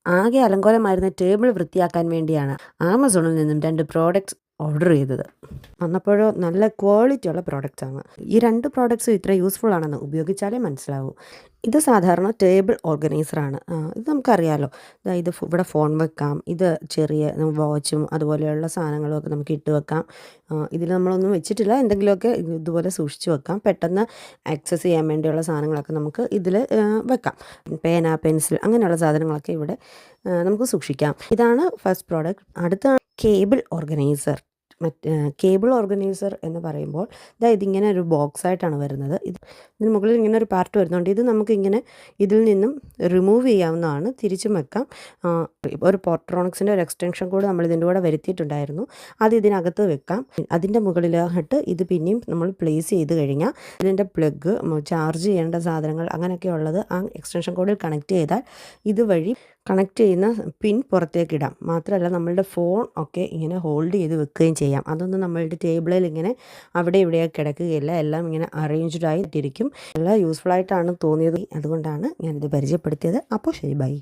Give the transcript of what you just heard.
ആകെ അലങ്കോലമായിരുന്ന ടേബിൾ വൃത്തിയാക്കാൻ വേണ്ടിയാണ് ആമസോണിൽ നിന്നും 2 പ്രോഡക്റ്റ്സ് ഓർഡർ ചെയ്തത്. വന്നപ്പോഴോ നല്ല ക്വാളിറ്റിയുള്ള പ്രോഡക്റ്റ്സാണ്. ഈ 2 പ്രോഡക്റ്റ്സും ഇത്ര യൂസ്ഫുൾ ആണെന്ന് ഉപയോഗിച്ചാലേ മനസ്സിലാവൂ. ഇത് സാധാരണ ടേബിൾ ഓർഗനൈസറാണ്. ഇത് നമുക്കറിയാലോ. ഇത് ഇവിടെ ഫോൺ വെക്കാം. ഇത് ചെറിയ വാച്ചും അതുപോലെയുള്ള സാധനങ്ങളും ഒക്കെ നമുക്ക് ഇട്ട് വെക്കാം. ഇതിൽ നമ്മളൊന്നും വെച്ചിട്ടില്ല. എന്തെങ്കിലുമൊക്കെ ഇതുപോലെ സൂക്ഷിച്ച് വെക്കാം. പെട്ടെന്ന് ആക്സസ് ചെയ്യാൻ വേണ്ടിയുള്ള സാധനങ്ങളൊക്കെ നമുക്ക് ഇതിൽ വെക്കാം. പേന, പെൻസിൽ അങ്ങനെയുള്ള സാധനങ്ങളൊക്കെ ഇവിടെ നമുക്ക് സൂക്ഷിക്കാം. ഇതാണ് ഫസ്റ്റ് പ്രോഡക്റ്റ്. അടുത്ത കേബിൾ ഓർഗനൈസർ. കേബിൾ ഓർഗനൈസർ എന്ന് പറയുമ്പോൾ ഇതിങ്ങനെ ഒരു ബോക്സായിട്ടാണ് വരുന്നത്. ഇതിന് മുകളിൽ ഇങ്ങനെ ഒരു പാർട്ട് വരുന്നുണ്ട്. ഇത് നമുക്കിങ്ങനെ ഇതിൽ നിന്നും റിമൂവ് ചെയ്യാവുന്നതാണ്. തിരിച്ചും വെക്കാം. ഒരു പോർട്രോണിക്സിൻ്റെ ഒരു എക്സ്റ്റൻഷൻ കോഡ് നമ്മൾ ഇതിൻ്റെ കൂടെ വരുത്തിയിട്ടുണ്ടായിരുന്നു. അത് ഇതിനകത്ത് വെക്കാം. അതിൻ്റെ മുകളിലായിട്ട് ഇത് പിന്നെയും നമ്മൾ പ്ലേസ് ചെയ്ത് കഴിഞ്ഞാൽ ഇതിൻ്റെ പ്ലഗ്, ചാർജ് ചെയ്യേണ്ട സാധനങ്ങൾ അങ്ങനെയൊക്കെ ഉള്ളത് ആ എക്സ്റ്റൻഷൻ കോഡിൽ കണക്ട് ചെയ്താൽ ഇതുവഴി കണക്ട് ചെയ്യുന്ന പിൻ പുറത്തേക്ക് ഇടാം. മാത്രമല്ല നമ്മളുടെ ഫോൺ ഒക്കെ ഇങ്ങനെ ഹോൾഡ് ചെയ്ത് വെക്കുകയും ചെയ്യാം. അതൊന്നും നമ്മളുടെ ടേബിളിൽ ഇങ്ങനെ അവിടെ ഇവിടെയൊക്കെ കിടക്കുകയില്ല. എല്ലാം ഇങ്ങനെ അറേഞ്ച്ഡ് ആയിട്ടിരിക്കും. എല്ലാം യൂസ്ഫുൾ ആയിട്ടാണ് തോന്നിയത്. അതുകൊണ്ടാണ് ഞാനിത് പരിചയപ്പെടുത്തിയത്. അപ്പോൾ ശരി, ബൈ.